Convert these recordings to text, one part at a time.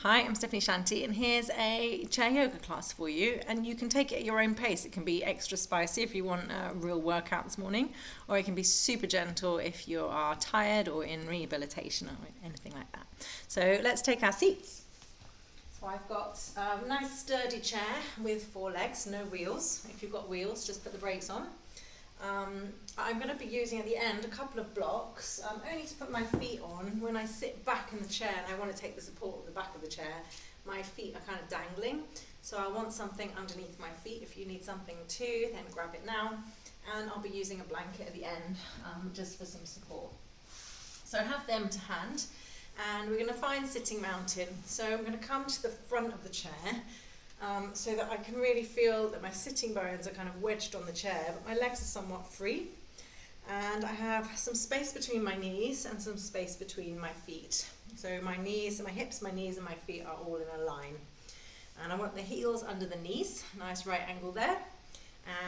Hi, I'm Stephanie Shanti, and here's a chair yoga class for you. And you can take it at your own pace. It can be extra spicy if you want a real workout this morning, or it can be super gentle if you are tired or in rehabilitation or anything like that. So let's take our seats. So I've got a nice sturdy chair with four legs, no wheels. If you've got wheels, just put the brakes on. I'm going to be using at the end a couple of blocks, only to put my feet on when I sit back in the chair and I want to take the support of the back of the chair. My feet are kind of dangling, so I want something underneath my feet. If you need something too, then grab it now. And I'll be using a blanket at the end just for some support. So I have them to hand, and we're going to find sitting mountain. So I'm going to come to the front of the chair. So that I can really feel that my sitting bones are kind of wedged on the chair, but my legs are somewhat free. And I have some space between my knees and some space between my feet. So my knees, my hips, my knees and my feet are all in a line. And I want the heels under the knees, nice right angle there.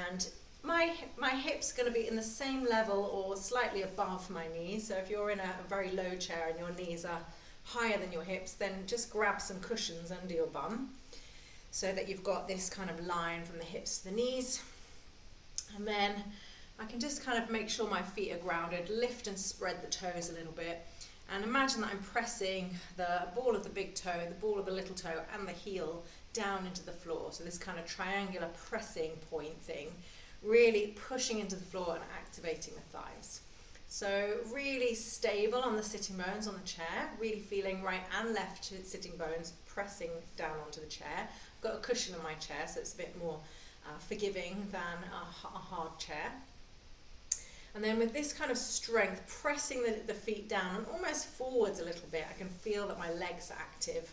And my hips are going to be in the same level or slightly above my knees. So if you're in a very low chair and your knees are higher than your hips, then just grab some cushions under your bum, so that you've got this kind of line from the hips to the knees. And then I can just kind of make sure my feet are grounded, lift and spread the toes a little bit, and imagine that I'm pressing the ball of the big toe, the ball of the little toe, and the heel down into the floor. So this kind of triangular pressing point thing, really pushing into the floor and activating the thighs. So really stable on the sitting bones on the chair, really feeling right and left sitting bones pressing down onto the chair. I've got a cushion on my chair, so it's a bit more forgiving than a hard chair. And then with this kind of strength, pressing the feet down and almost forwards a little bit, I can feel that my legs are active,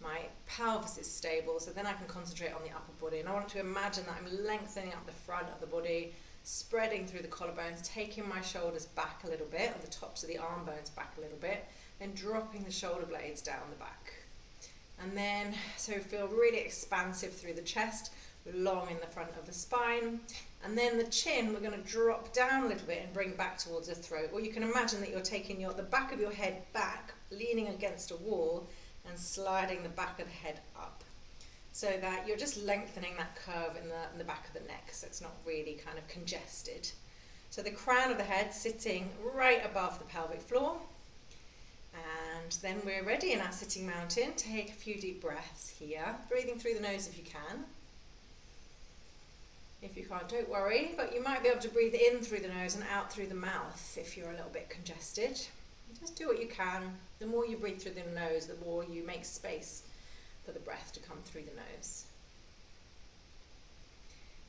my pelvis is stable, so then I can concentrate on the upper body. And I want to imagine that I'm lengthening up the front of the body, spreading through the collarbones, taking my shoulders back a little bit, and the tops of the arm bones back a little bit, then dropping the shoulder blades down the back. And then, so feel really expansive through the chest, long in the front of the spine. And then the chin, we're going to drop down a little bit and bring back towards the throat. Or you can imagine that you're taking the back of your head back, leaning against a wall, and sliding the back of the head up. So that you're just lengthening that curve in the back of the neck, so it's not really kind of congested. So the crown of the head sitting right above the pelvic floor. And then we're ready in our sitting mountain. Take a few deep breaths here, breathing through the nose if you can. If you can't, don't worry, but you might be able to breathe in through the nose and out through the mouth if you're a little bit congested. Just do what you can. The more you breathe through the nose, the more you make space for the breath to come through the nose.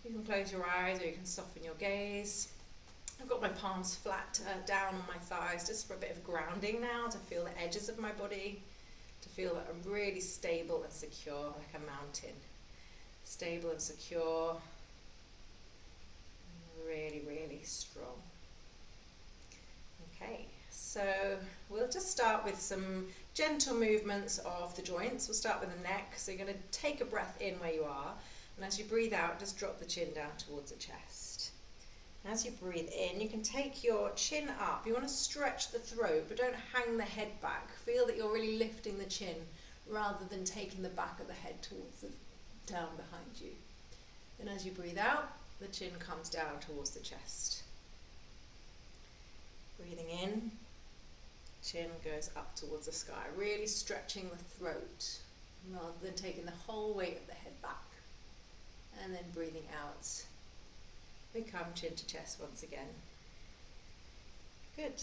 You can close your eyes or you can soften your gaze. I've got my palms flat down on my thighs just for a bit of grounding now, to feel the edges of my body, to feel that I'm really stable and secure like a mountain. Stable and secure, really, really strong. Okay, so we'll just start with some gentle movements of the joints. We'll start with the neck. So you're going to take a breath in where you are, and as you breathe out, just drop the chin down towards the chest. As you breathe in, you can take your chin up. You want to stretch the throat, but don't hang the head back. Feel that you're really lifting the chin rather than taking the back of the head towards down behind you. Then as you breathe out, the chin comes down towards the chest. Breathing in, chin goes up towards the sky, really stretching the throat rather than taking the whole weight of the head back. And then breathing out, we come chin to chest once again. Good.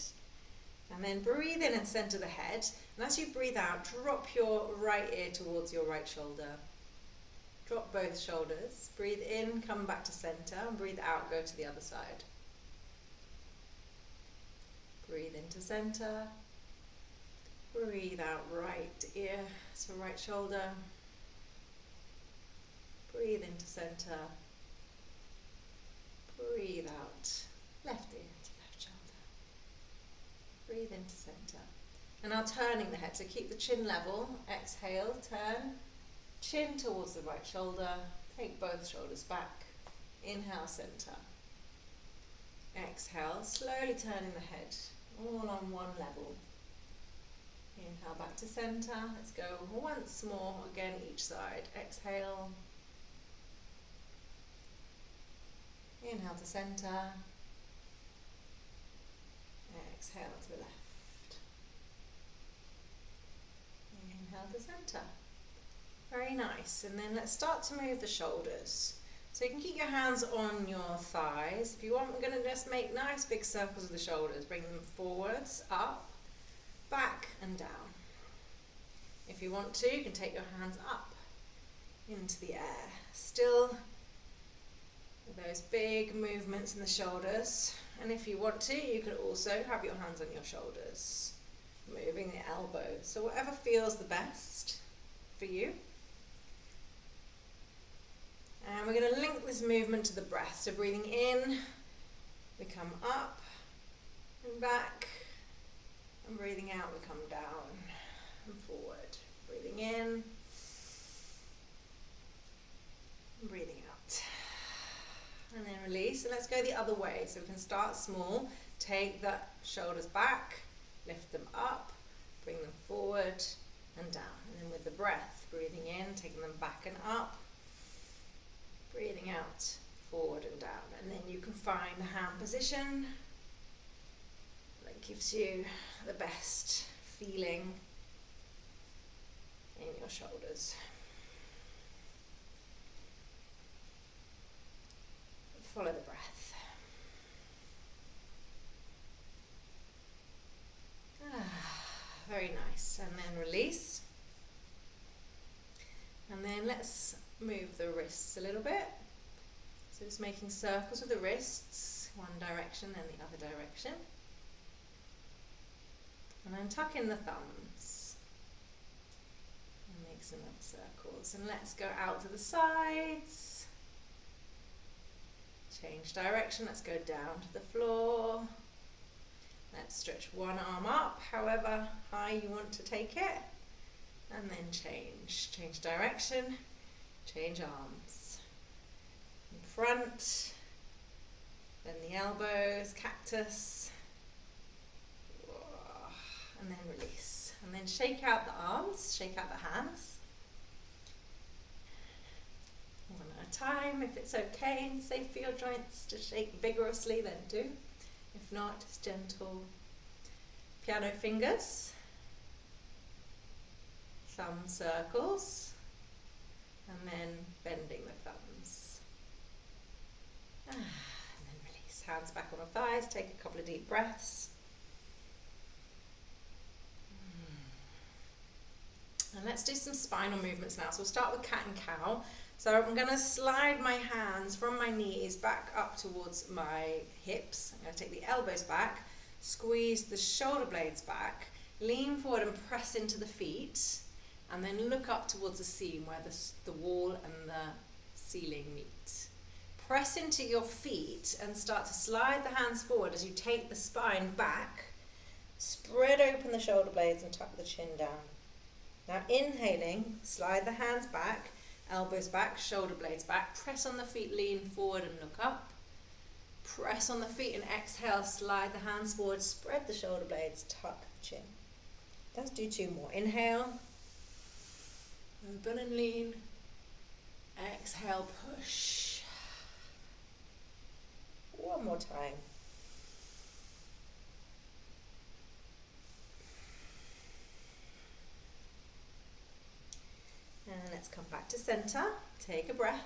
And then breathe in and center the head. And as you breathe out, drop your right ear towards your right shoulder. Drop both shoulders. Breathe in, come back to center, and breathe out, go to the other side. Breathe into center. Breathe out, right ear to right shoulder. Breathe into center. Breathe out, left ear to left shoulder. Breathe into center. And now turning the head, so keep the chin level. Exhale, turn. Chin towards the right shoulder. Take both shoulders back. Inhale, center. Exhale, slowly turning the head, all on one level. Inhale back to center. Let's go once more, again each side. Exhale. Inhale to center. Exhale to the left. Inhale to center. Very nice. And then let's start to move the shoulders. So you can keep your hands on your thighs. If you want, we're going to just make nice big circles with the shoulders. Bring them forwards, up, back and down. If you want to, you can take your hands up into the air. Still with those big movements in the shoulders. And if you want to, you could also have your hands on your shoulders, moving the elbows. So whatever feels the best for you. And we're going to link this movement to the breath. So breathing in, we come up and back. And breathing out, we come down and forward. Breathing in. And breathing out. And then release. And let's go the other way. So we can start small. Take the shoulders back. Lift them up. Bring them forward and down. And then with the breath, breathing in, taking them back and up. Breathing out, forward and down. And then you can find the hand position that gives you the best feeling in your shoulders. Follow the breath. Very nice. And then release. And then let's move the wrists a little bit. So just making circles with the wrists, one direction and the other direction. And then tuck in the thumbs. And make some little circles. And let's go out to the sides. Change direction, let's go down to the floor. Let's stretch one arm up, however high you want to take it. And then change direction, change arms. In front, then the elbows, cactus. And then release. And then shake out the arms, shake out the hands. One at a time. If it's okay and safe for your joints to shake vigorously, then do. If not, just gentle piano fingers. Thumb circles, and then bending the thumbs. And then release. Hands back on the thighs, take a couple of deep breaths. And let's do some spinal movements now. So we'll start with cat and cow. So I'm going to slide my hands from my knees back up towards my hips. I'm going to take the elbows back, squeeze the shoulder blades back, lean forward and press into the feet. And then look up towards the seam where the wall and the ceiling meet. Press into your feet and start to slide the hands forward as you take the spine back. Spread open the shoulder blades and tuck the chin down. Now inhaling, slide the hands back, elbows back, shoulder blades back. Press on the feet, lean forward and look up. Press on the feet and exhale, slide the hands forward, spread the shoulder blades, tuck the chin. Let's do two more. Inhale. Open and lean. Exhale, push. One more time. And let's come back to center. Take a breath.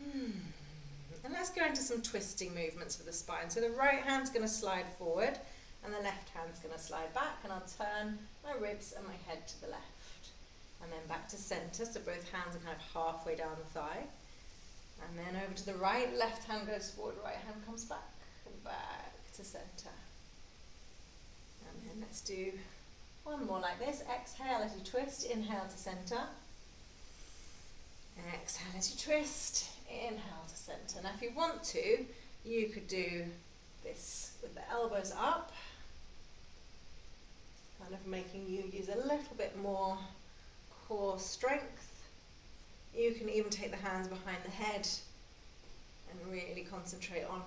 And let's go into some twisting movements for the spine. So the right hand's going to slide forward and the left hand's going to slide back, and I'll turn my ribs and my head to the left. And then back to center, so both hands are kind of halfway down the thigh. And then over to the right, left hand goes forward, right hand comes back, and back to center. And then let's do one more like this. Exhale as you twist, inhale to center. Exhale as you twist, inhale to center. Now if you want to, you could do this with the elbows up, kind of making you use a little bit more core strength. You can even take the hands behind the head and really concentrate on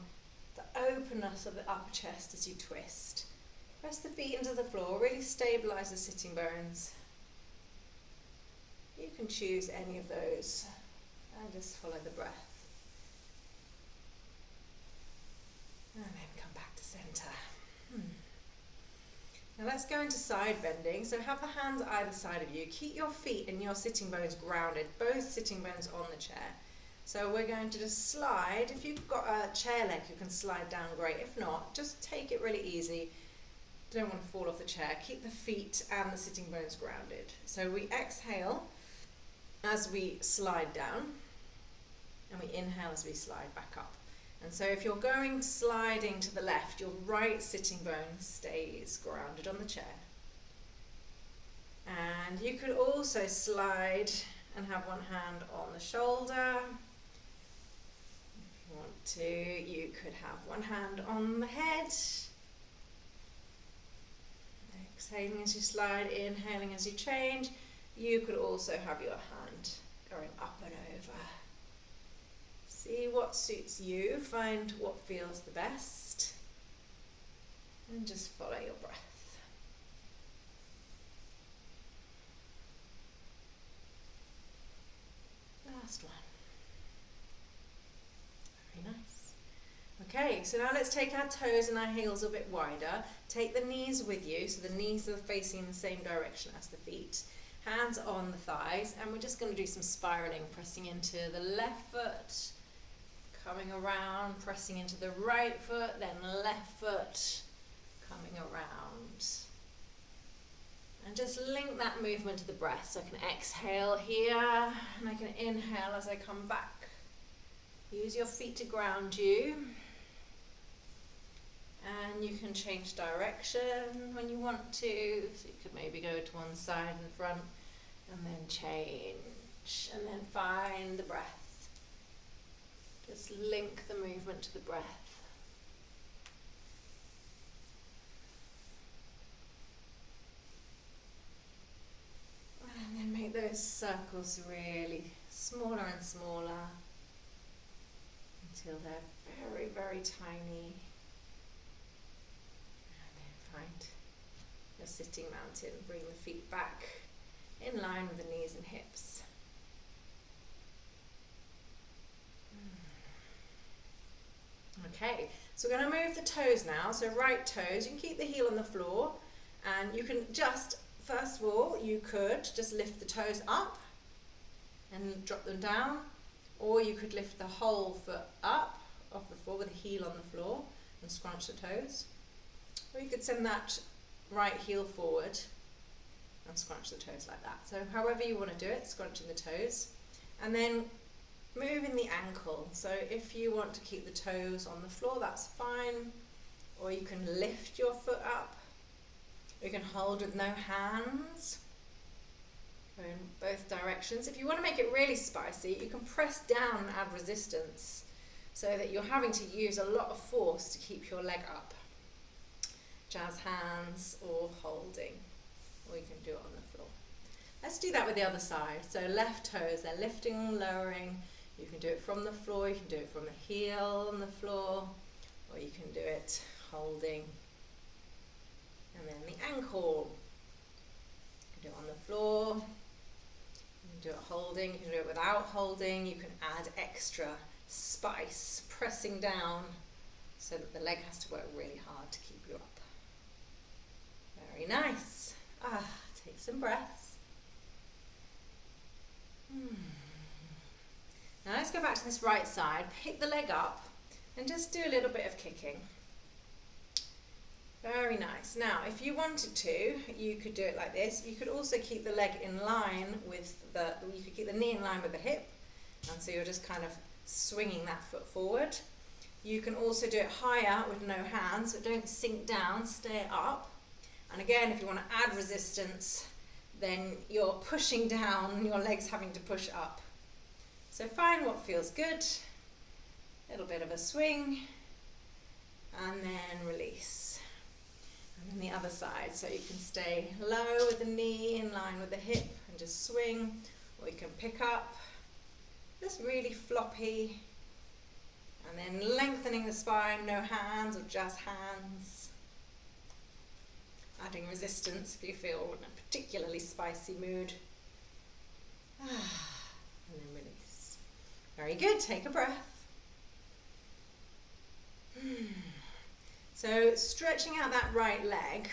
the openness of the upper chest as you twist. Press the feet into the floor, really stabilise the sitting bones. You can choose any of those and just follow the breath. And then come back to centre. Now let's go into side bending. So have the hands either side of you. Keep your feet and your sitting bones grounded, both sitting bones on the chair. So we're going to just slide. If you've got a chair leg, you can slide down, great. If not, just take it really easy. Don't want to fall off the chair. Keep the feet and the sitting bones grounded. So we exhale as we slide down, and we inhale as we slide back up. And so if you're going sliding to the left, your right sitting bone stays grounded on the chair. And you could also slide and have one hand on the shoulder. If you want to, you could have one hand on the head. Exhaling as you slide, inhaling as you change. You could also have your hand going up and over. See what suits you, find what feels the best, and just follow your breath. Last one. Very nice. Okay, so now let's take our toes and our heels a bit wider. Take the knees with you, so the knees are facing in the same direction as the feet. Hands on the thighs, and we're just going to do some spiraling, pressing into the left foot, coming around, pressing into the right foot, then left foot, coming around. And just link that movement to the breath. So I can exhale here, and I can inhale as I come back. Use your feet to ground you. And you can change direction when you want to. So you could maybe go to one side and front, and then change, and then find the breath. Just link the movement to the breath. And then make those circles really smaller and smaller until they're very, very tiny. Find your sitting mountain. Bring the feet back in line with the knees and hips. Okay, so we're going to move the toes now. So right toes, you can keep the heel on the floor, and you can just, first of all, you could just lift the toes up and drop them down, or you could lift the whole foot up off the floor with the heel on the floor and scrunch the toes. Or you could send that right heel forward and scrunch the toes like that. So however you want to do it, scrunching the toes. And then moving the ankle. So if you want to keep the toes on the floor, that's fine. Or you can lift your foot up. Or you can hold with no hands. Go in both directions. If you want to make it really spicy, you can press down and add resistance so that you're having to use a lot of force to keep your leg up. Jazz hands or holding, or you can do it on the floor. Let's do that with the other side. So left toes, they're lifting and lowering. You can do it from the floor, you can do it from the heel on the floor, or you can do it holding. And then the ankle, you can do it on the floor, you can do it holding, you can do it without holding, you can add extra spice, pressing down so that the leg has to work really hard to keep you up. Very nice. Take some breaths. Now let's go back to this right side. Pick the leg up and just do a little bit of kicking. Very nice. Now, if you wanted to, you could do it like this. You could also keep the leg in line with you could keep the knee in line with the hip. And so you're just kind of swinging that foot forward. You can also do it higher with no hands, but don't sink down, stay up. And again, if you want to add resistance, then you're pushing down and your leg's having to push up. So find what feels good. A little bit of a swing, and then release. And then the other side, so you can stay low with the knee in line with the hip and just swing, or you can pick up, just really floppy, and then lengthening the spine, no hands or just hands. adding resistance if you feel in a particularly spicy mood. And then release. Very good, take a breath. So stretching out that right leg,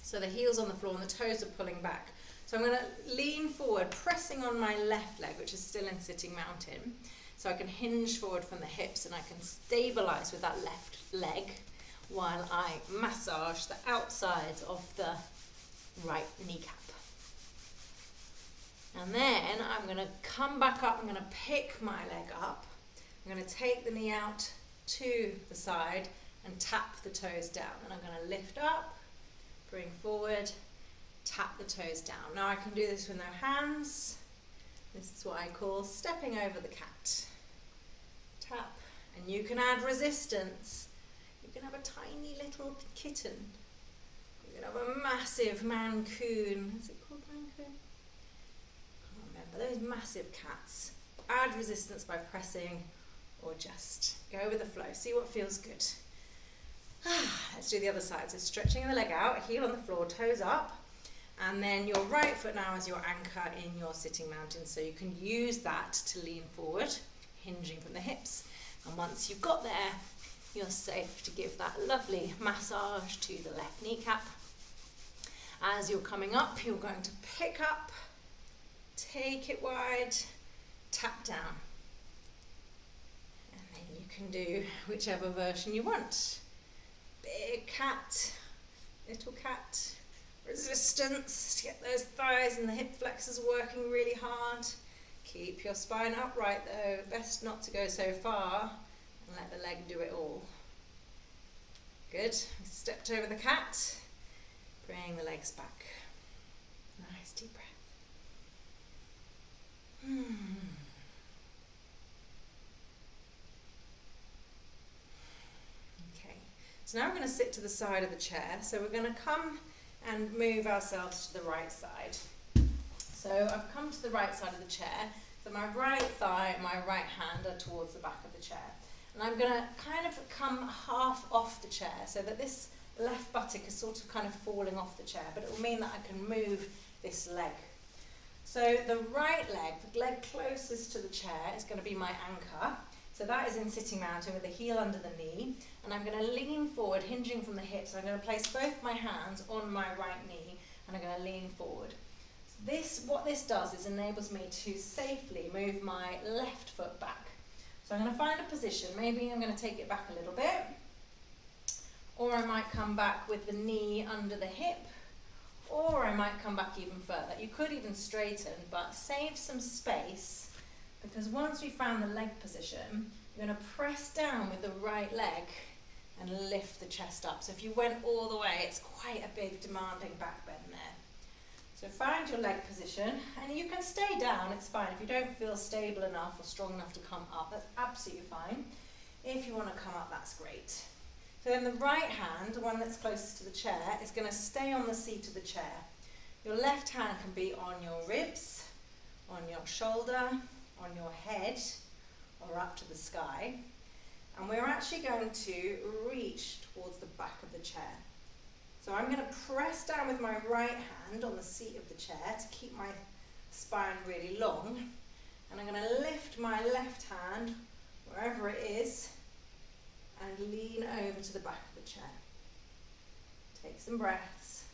so the heel's on the floor and the toes are pulling back. So I'm going to lean forward, pressing on my left leg, which is still in sitting mountain. So I can hinge forward from the hips and I can stabilize with that left leg while I massage the outsides of the right kneecap. And then I'm going to come back up, I'm going to pick my leg up. I'm going to take the knee out to the side and tap the toes down. And I'm going to lift up, bring forward, tap the toes down. Now I can do this with no hands. This is what I call stepping over the cat. Tap, and you can add resistance. You can have a tiny little kitten. You can have a massive Mancoon. Is it called Mancoon? I can't remember. Those massive cats. Add resistance by pressing or just go with the flow. See what feels good. Let's do the other side. So stretching the leg out, heel on the floor, toes up. And then your right foot now is your anchor in your sitting mountain. So you can use that to lean forward, hinging from the hips. And once you've got there, you're safe to give that lovely massage to the left kneecap. As you're coming up, you're going to pick up, take it wide, tap down. And then you can do whichever version you want. Big cat, little cat. Resistance to get those thighs and the hip flexors working really hard. Keep your spine upright though, best not to go so far and let the leg do it all. Good, stepped over the cat, bring the legs back. Nice deep breath. Okay, so now we're going to sit to the side of the chair. So we're going to come and move ourselves to the right side. So I've come to the right side of the chair, so my right thigh and my right hand are towards the back of the chair. And I'm going to kind of come half off the chair so that this left buttock is sort of kind of falling off the chair, but it will mean that I can move this leg. So the right leg, the leg closest to the chair, is going to be my anchor. So that is in sitting mountain with the heel under the knee, and I'm going to lean forward, hinging from the hips. I'm going to place both my hands on my right knee, and I'm going to lean forward. What this does is enables me to safely move my left foot back. So I'm going to find a position. Maybe I'm going to take it back a little bit, or I might come back with the knee under the hip, or I might come back even further. You could even straighten, but save some space. Because once we've found the leg position, you're going to press down with the right leg and lift the chest up. So if you went all the way, it's quite a big demanding back bend there. So find your leg position, and you can stay down, it's fine. If you don't feel stable enough or strong enough to come up, that's absolutely fine. If you want to come up, that's great. So then the right hand, the one that's closest to the chair, is going to stay on the seat of the chair. Your left hand can be on your ribs, on your shoulder, on your head, or up to the sky. And we're actually going to reach towards the back of the chair. So I'm going to press down with my right hand on the seat of the chair to keep my spine really long. And I'm going to lift my left hand, wherever it is, and lean over to the back of the chair. Take some breaths.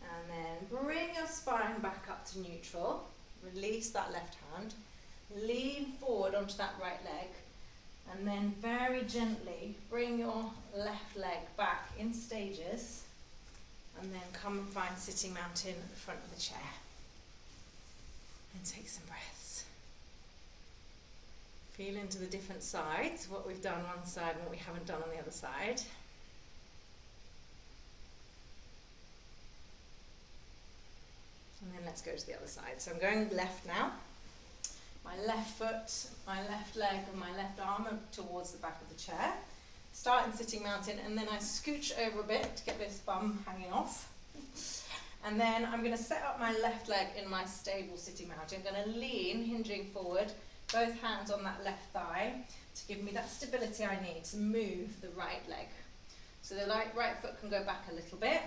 And then bring your spine back up to neutral. Release that left hand. Lean forward onto that right leg. And then very gently bring your left leg back in stages. And then come and find sitting mountain at the front of the chair. And take some breaths. Feel into the different sides, what we've done one side and what we haven't done on the other side. And then let's go to the other side. So I'm going left now. My left foot, my left leg and my left arm are towards the back of the chair. Start in sitting mountain, and then I scooch over a bit to get this bum hanging off. And then I'm going to set up my left leg in my stable sitting mountain. I'm going to lean, hinging forward, both hands on that left thigh to give me that stability I need to move the right leg. So the right foot can go back a little bit.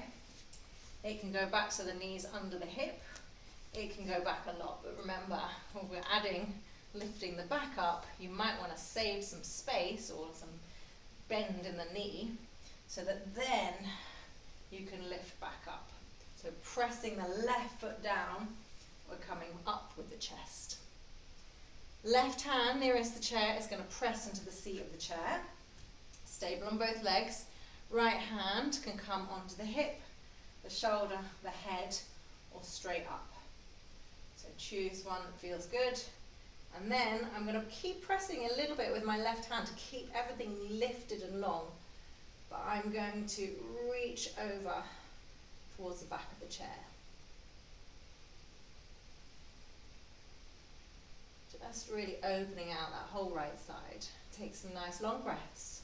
It can go back so the knee's under the hip. It can go back a lot, but remember, when we're adding, lifting the back up, you might want to save some space or some bend in the knee so that then you can lift back up. So pressing the left foot down, we're coming up with the chest. Left hand nearest the chair is going to press into the seat of the chair. Stable on both legs. Right hand can come onto the hip, the shoulder, the head, or straight up. So choose one that feels good. And then I'm going to keep pressing a little bit with my left hand to keep everything lifted and long. But I'm going to reach over towards the back of the chair. Just really opening out that whole right side. Take some nice long breaths.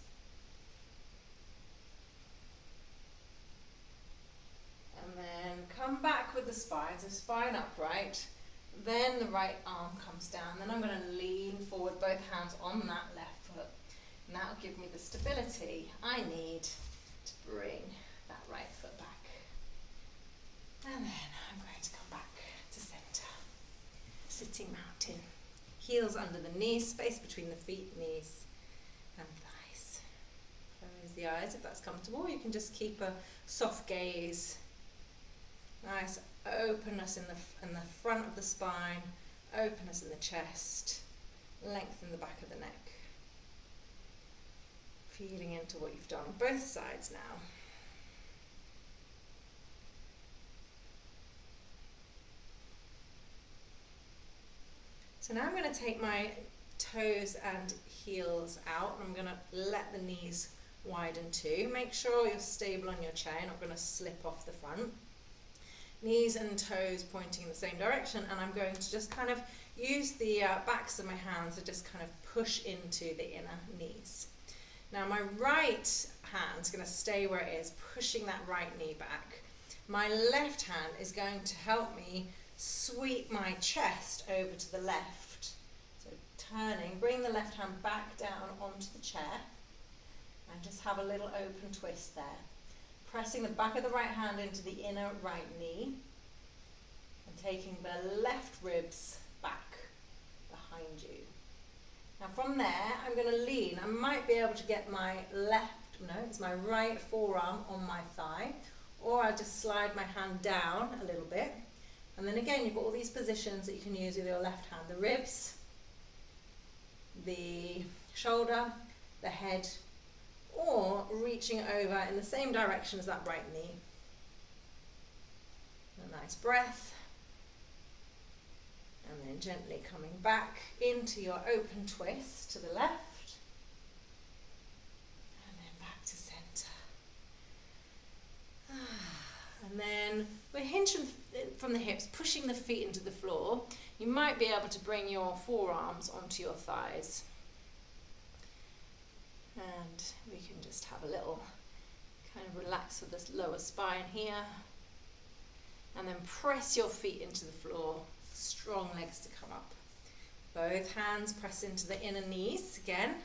And then come back with the spine, so spine upright. Then the right arm comes down. Then I'm going to lean forward, both hands on that left foot. And that will give me the stability I need to bring that right foot back. And then I'm going to come back to center. Sitting mountain. Heels under the knees, space between the feet, knees and thighs. Close the eyes if that's comfortable. You can just keep a soft gaze. Nice openness in the front of the spine, openness in the chest, lengthen the back of the neck. Feeling into what you've done on both sides now. So now I'm going to take my toes and heels out, and I'm going to let the knees widen too. Make sure you're stable on your chair, you're not going to slip off the front. Knees and toes pointing in the same direction, and I'm going to just kind of use the backs of my hands to just kind of push into the inner knees. Now my right hand's going to stay where it is, pushing that right knee back. My left hand is going to help me sweep my chest over to the left. So turning, bring the left hand back down onto the chair and just have a little open twist there. Pressing the back of the right hand into the inner right knee and taking the left ribs back behind you. Now from there, I'm going to lean. I might be able to get my it's my right forearm on my thigh, or I'll just slide my hand down a little bit. And then again, you've got all these positions that you can use with your left hand. The ribs, the shoulder, the head, or reaching over in the same direction as that right knee. A nice breath. And then gently coming back into your open twist to the left. And then back to center. And then we're hinging from the hips, pushing the feet into the floor. You might be able to bring your forearms onto your thighs. And we can just have a little kind of relax with this lower spine here. And then press your feet into the floor. Strong legs to come up. Both hands press into the inner knees again.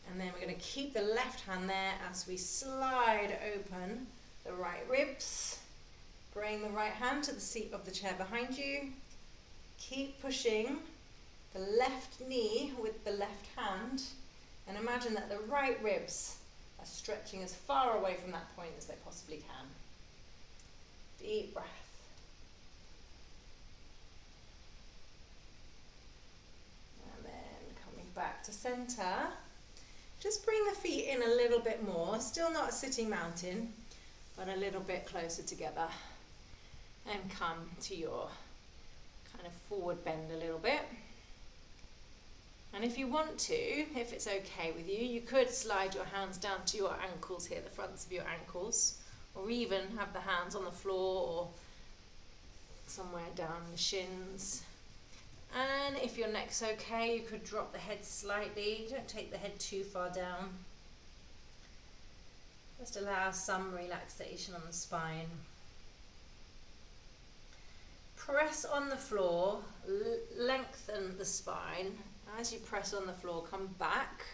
And then we're going to keep the left hand there as we slide open the right ribs. Bring the right hand to the seat of the chair behind you. Keep pushing the left knee with the left hand. And imagine that the right ribs are stretching as far away from that point as they possibly can. Deep breath. And then coming back to center. Just bring the feet in a little bit more. Still not a sitting mountain, but a little bit closer together. And come to your kind of forward bend a little bit. And if you want to, if it's okay with you, you could slide your hands down to your ankles here, the fronts of your ankles, or even have the hands on the floor or somewhere down the shins. And if your neck's okay, you could drop the head slightly. Don't take the head too far down. Just allow some relaxation on the spine. Press on the floor, lengthen the spine, As you press on the floor, come back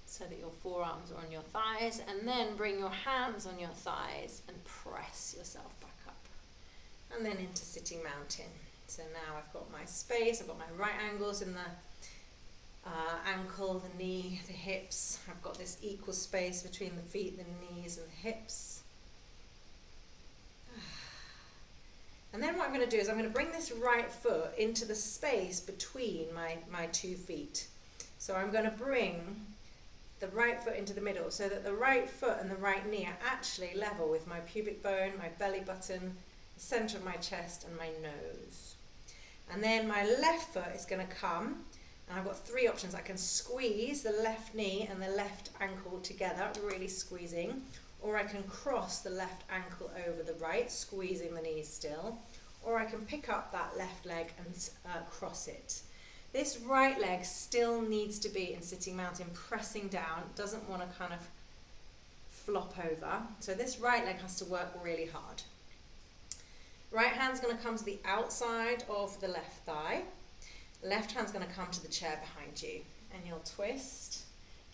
so that your forearms are on your thighs, and then bring your hands on your thighs and press yourself back up. And then into sitting mountain. So now I've got my space, I've got my right angles in the ankle, the knee, the hips. I've got this equal space between the feet, the knees and the hips. And then what I'm going to do is I'm going to bring this right foot into the space between my 2 feet. So I'm going to bring the right foot into the middle so that the right foot and the right knee are actually level with my pubic bone, my belly button, the center of my chest and my nose. And then my left foot is going to come, and I've got 3 options. I can squeeze the left knee and the left ankle together, really squeezing, or I can cross the left ankle over the right, squeezing the knees still, or I can pick up that left leg and cross it. This right leg still needs to be in sitting mountain, pressing down, doesn't want to kind of flop over. So this right leg has to work really hard. Right hand's going to come to the outside of the left thigh. Left hand's going to come to the chair behind you, and you'll twist.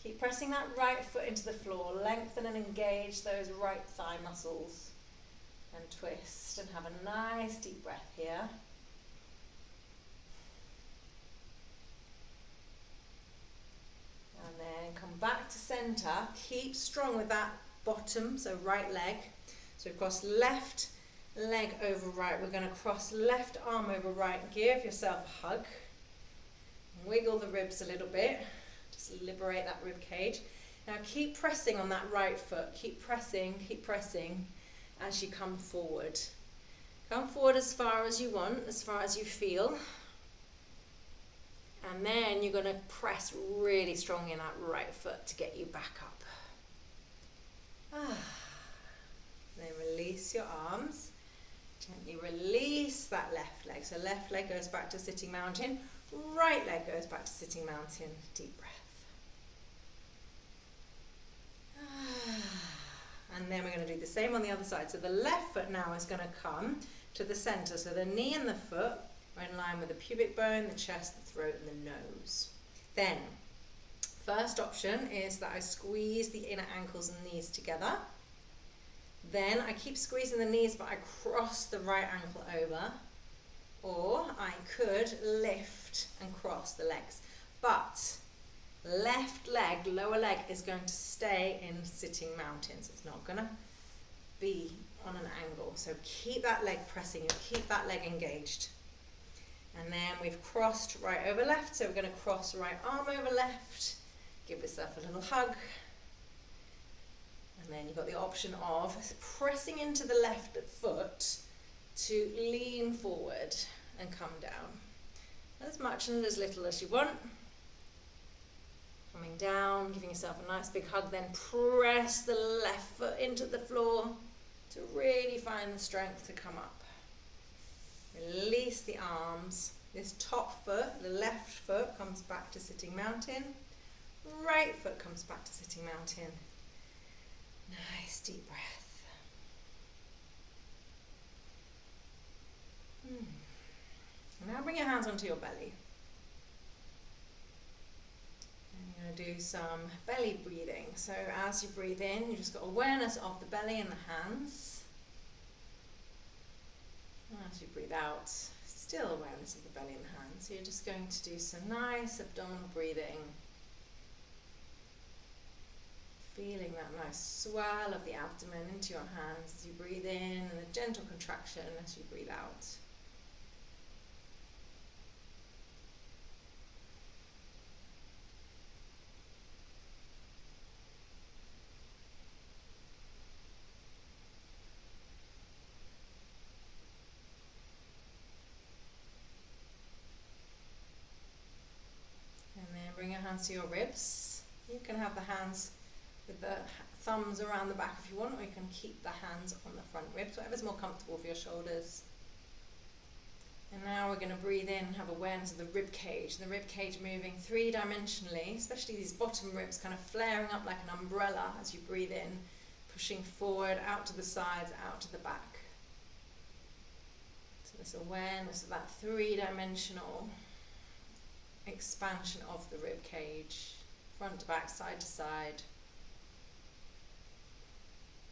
Keep pressing that right foot into the floor, lengthen and engage those right thigh muscles, and twist, and have a nice deep breath here. And then come back to center. Keep strong with that bottom, so right leg. So we've crossed left leg over right. We're going to cross left arm over right. Give yourself a hug. Wiggle the ribs a little bit. Just liberate that rib cage. Now keep pressing on that right foot. Keep pressing as you come forward. Come forward as far as you want, as far as you feel. And then you're going to press really strongly in that right foot to get you back up. Then release your arms. Gently release that left leg. So left leg goes back to sitting mountain. Right leg goes back to sitting mountain. Deep breath. And then we're going to do the same on the other side. So the left foot now is going to come to the center. So the knee and the foot are in line with the pubic bone, the chest, the throat, and the nose. Then, first option is that I squeeze the inner ankles and knees together. Then I keep squeezing the knees, but I cross the right ankle over. Or I could lift and cross the legs. But left leg, lower leg, is going to stay in sitting mountain. So it's not going to be on an angle. So keep that leg pressing and keep that leg engaged. And then we've crossed right over left. So we're going to cross right arm over left. Give yourself a little hug. And then you've got the option of pressing into the left foot to lean forward and come down. As much and as little as you want. Coming down, giving yourself a nice big hug, then press the left foot into the floor to really find the strength to come up. Release the arms. This top foot, the left foot, comes back to sitting mountain. Right foot comes back to sitting mountain. Nice deep breath. Now bring your hands onto your belly. And you're going to do some belly breathing. So as you breathe in, you've just got awareness of the belly and the hands. And as you breathe out, still awareness of the belly and the hands. So you're just going to do some nice abdominal breathing. Feeling that nice swell of the abdomen into your hands as you breathe in, and a gentle contraction as you breathe out. And then bring your hands to your ribs. You can have the hands with the thumbs around the back if you want, or you can keep the hands on the front ribs, whatever's more comfortable for your shoulders. And now we're going to breathe in and have awareness of the rib cage. The rib cage moving 3-dimensionally, especially these bottom ribs kind of flaring up like an umbrella as you breathe in, pushing forward, out to the sides, out to the back. So this awareness of that 3-dimensional expansion of the rib cage, front to back, side to side,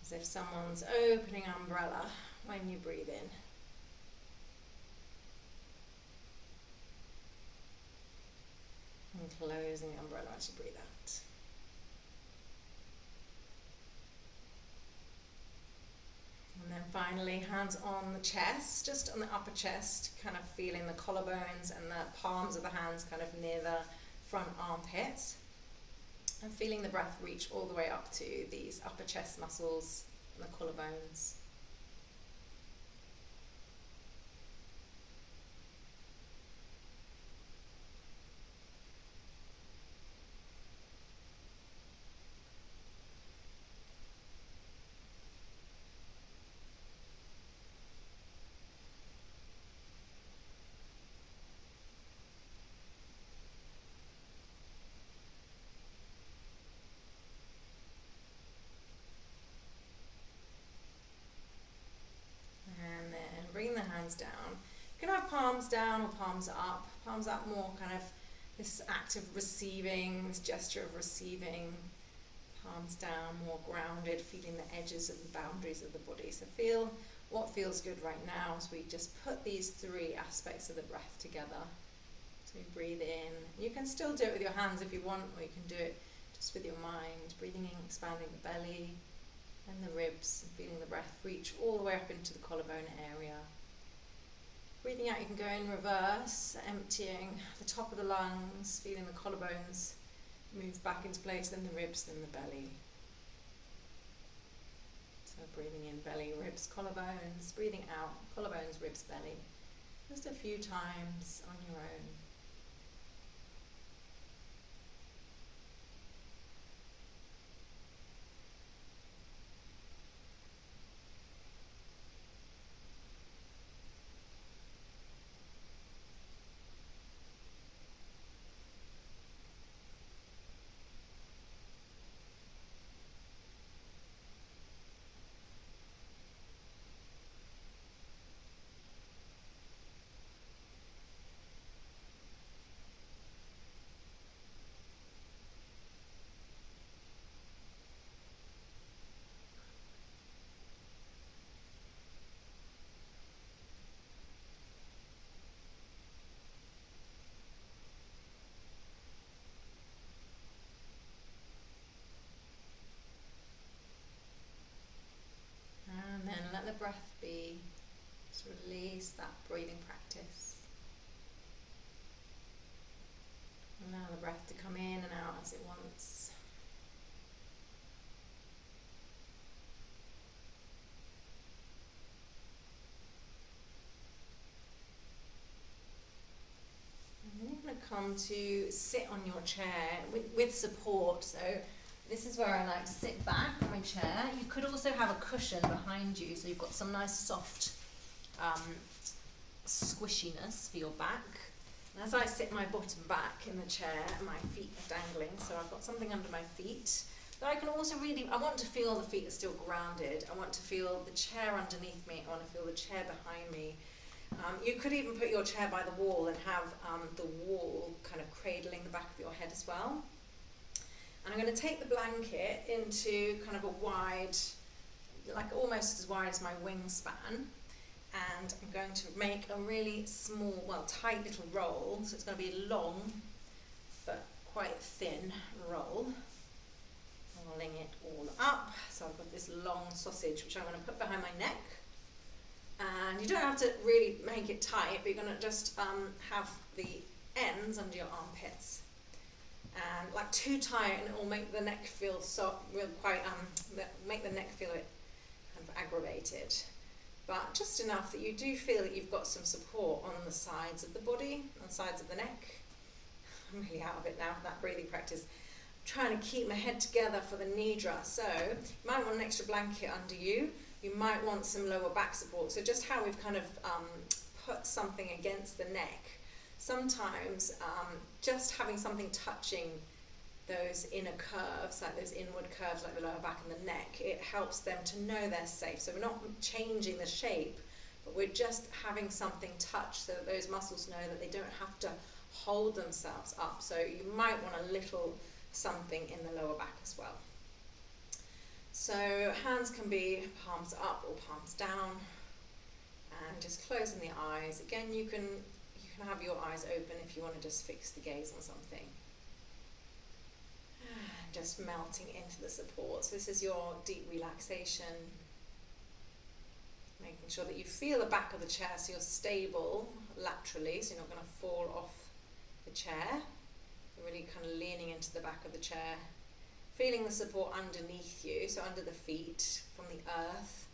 as if someone's opening an umbrella when you breathe in. And closing the umbrella as you breathe out. And then finally, hands on the chest, just on the upper chest, kind of feeling the collarbones and the palms of the hands kind of near the front armpit. And feeling the breath reach all the way up to these upper chest muscles and the collarbones. Bring the hands down. You can have palms down or palms up. Palms up more kind of this act of receiving, this gesture of receiving. Palms down, more grounded, feeling the edges and the boundaries of the body. So feel what feels good right now as we just put these three aspects of the breath together. So we breathe in. You can still do it with your hands if you want, or you can do it just with your mind. Breathing in, expanding the belly and the ribs, and feeling the breath reach all the way up into the collarbone area. Breathing out, you can go in reverse, emptying the top of the lungs, feeling the collarbones move back into place, then the ribs, then the belly. So breathing in, belly, ribs, collarbones, breathing out, collarbones, ribs, belly. Just a few times on your own. And then let the breath be. Just release that breathing practice. Allow the breath to come in and out as it wants. And then you're going to come to sit on your chair with support. So this is where I like to sit back on my chair. You could also have a cushion behind you, so you've got some nice soft squishiness for your back. And as I sit my bottom back in the chair, my feet are dangling, so I've got something under my feet. But I can also I want to feel the feet are still grounded. I want to feel the chair underneath me. I want to feel the chair behind me. You could even put your chair by the wall and have the wall kind of cradling the back of your head as well. And I'm going to take the blanket into kind of a wide, like almost as wide as my wingspan. And I'm going to make a really small, tight little roll. So it's going to be a long, but quite thin roll. Rolling it all up. So I've got this long sausage, which I'm going to put behind my neck. And you don't have to really make it tight, but you're going to just have the ends under your armpits. And like too tight, and it will make the neck feel make the neck feel kind of aggravated. But just enough that you do feel that you've got some support on the sides of the body, on the sides of the neck. I'm really out of it now, that breathing practice. I'm trying to keep my head together for the nidra. So you might want an extra blanket under you. You might want some lower back support. So just how we've kind of put something against the neck. Sometimes just having something touching those inner curves, like those inward curves, like the lower back and the neck, it helps them to know they're safe. So we're not changing the shape, but we're just having something touch so that those muscles know that they don't have to hold themselves up. So you might want a little something in the lower back as well. So hands can be palms up or palms down, and just closing the eyes. Again, you can have your eyes open if you want to just fix the gaze on something. Just melting into the support. So this is your deep relaxation. Making sure that you feel the back of the chair so you're stable laterally, so you're not going to fall off the chair. You're really kind of leaning into the back of the chair. Feeling the support underneath you, so under the feet, from the earth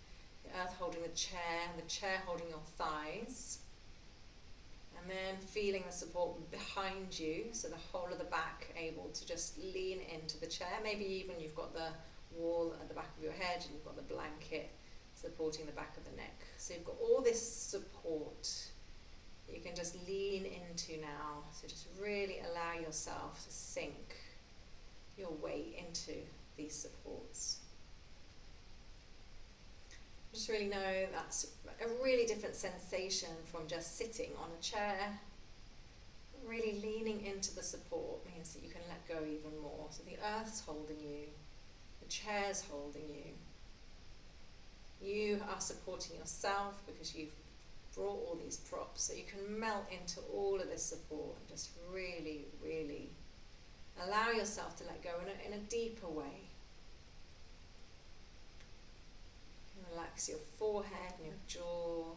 holding the chair holding your thighs. And then feeling the support behind you, so the whole of the back able to just lean into the chair. Maybe even you've got the wall at the back of your head and you've got the blanket supporting the back of the neck. So you've got all this support that you can just lean into now. So just really allow yourself to sink your weight into these supports. Just really know that's a really different sensation from just sitting on a chair. Really leaning into the support means that you can let go even more. So the earth's holding you, the chair's holding you. You are supporting yourself because you've brought all these props, so you can melt into all of this support and just really, really allow yourself to let go in a deeper way. Relax your forehead and your jaw.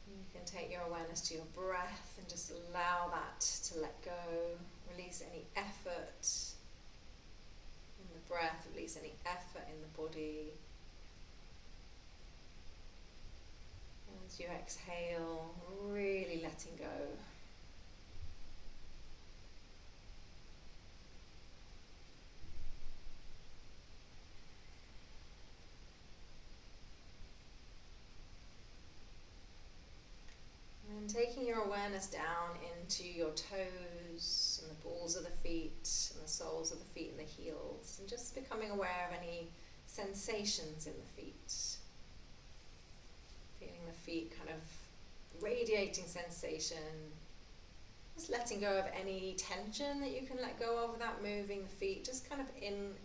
You can take your awareness to your breath and just allow that to let go. Release any effort in the breath, release any effort in the body. As you exhale, really letting go. And taking your awareness down into your toes and the balls of the feet and the soles of the feet and the heels, and just becoming aware of any sensations in the feet. Feeling the feet kind of radiating sensation. Just letting go of any tension that you can let go of without moving the feet, just kind of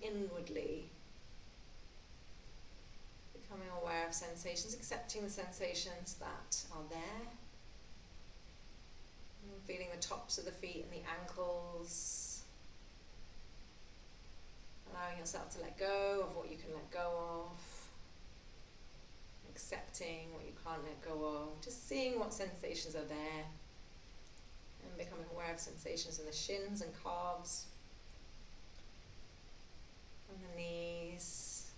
inwardly. Becoming aware of sensations, accepting the sensations that are there. And feeling the tops of the feet and the ankles. Allowing yourself to let go of what you can let go of. Accepting what you can't let go of. Just seeing what sensations are there. And becoming aware of sensations in the shins and calves. On the knees.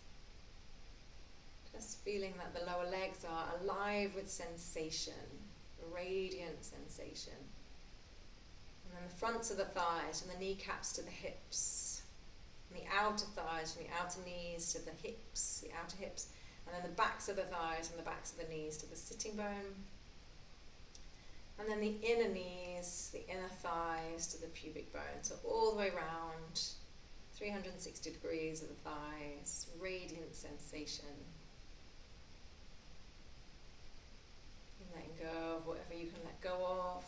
Just feeling that the lower legs are alive with sensation. Radiant sensation. And then the fronts of the thighs, from the kneecaps to the hips. And the outer thighs, from the outer knees to the hips, the outer hips. And then the backs of the thighs and the backs of the knees to the sitting bone. And then the inner knees, the inner thighs to the pubic bone. So all the way around, 360 degrees of the thighs, radiant sensation. And letting go of whatever you can let go of.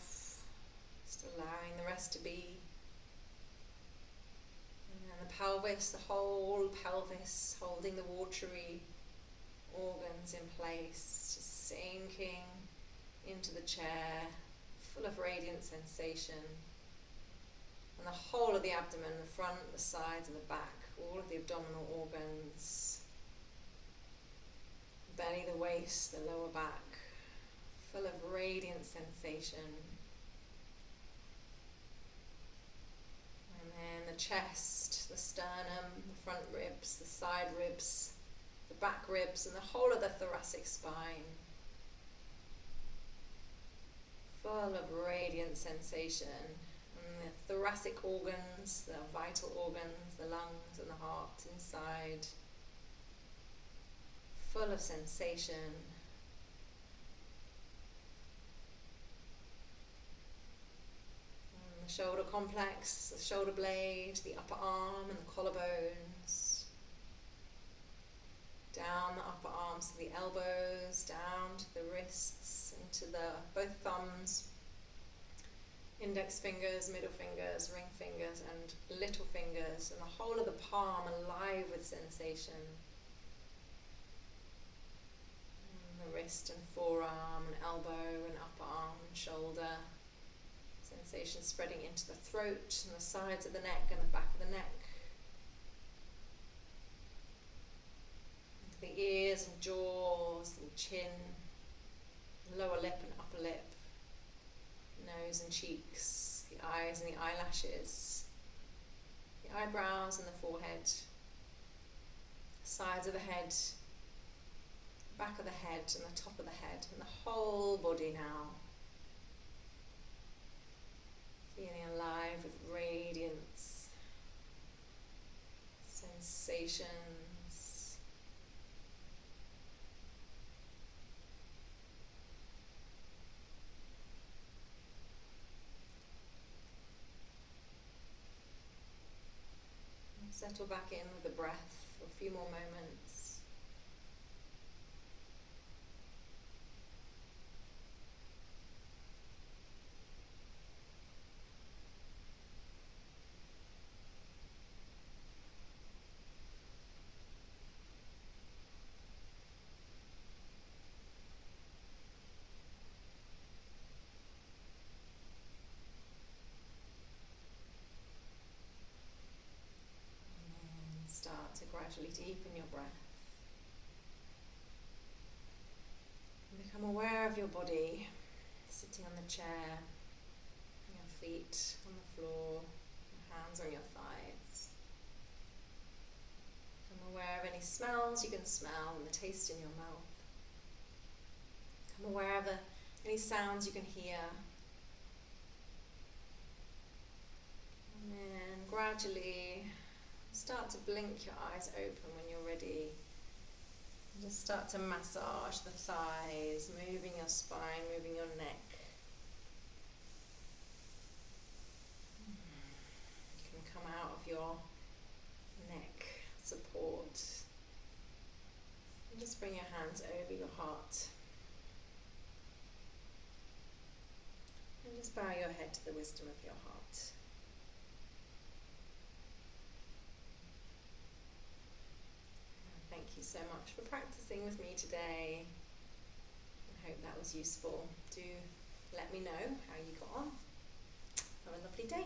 Just allowing the rest to be. And then the pelvis, the whole pelvis, holding the watery organs in place, just sinking into the chair, full of radiant sensation. And the whole of the abdomen, the front, the sides and the back, all of the abdominal organs, the belly, the waist, the lower back, full of radiant sensation. And then the chest, the sternum, the front ribs, the side ribs, the back ribs and the whole of the thoracic spine. Full of radiant sensation. And the thoracic organs, the vital organs, the lungs and the heart inside. Full of sensation. And the shoulder complex, the shoulder blade, the upper arm and the collarbones. Down the upper arms to the elbows, down to the wrists and into the both thumbs, index fingers, middle fingers, ring fingers, and little fingers, and the whole of the palm alive with sensation. And the wrist and forearm and elbow and upper arm and shoulder. Sensation spreading into the throat and the sides of the neck and the back of the neck. Into the ears and jaws and chin, lower lip and upper lip, nose and cheeks, the eyes and the eyelashes, the eyebrows and the forehead, sides of the head, back of the head and the top of the head, and the whole body now. Feeling alive with radiance, sensations. And settle back in with the breath for a few more moments. Start to gradually deepen your breath. And become aware of your body, sitting on the chair, your feet on the floor, your hands on your thighs. Become aware of any smells you can smell and the taste in your mouth. Become aware of any sounds you can hear. And then gradually start to blink your eyes open when you're ready. And just start to massage the thighs, moving your spine, moving your neck. You can come out of your neck support. And just bring your hands over your heart. And just bow your head to the wisdom of your heart. Thank you so much for practicing with me today. I hope that was useful. Do let me know how you got on. Have a lovely day.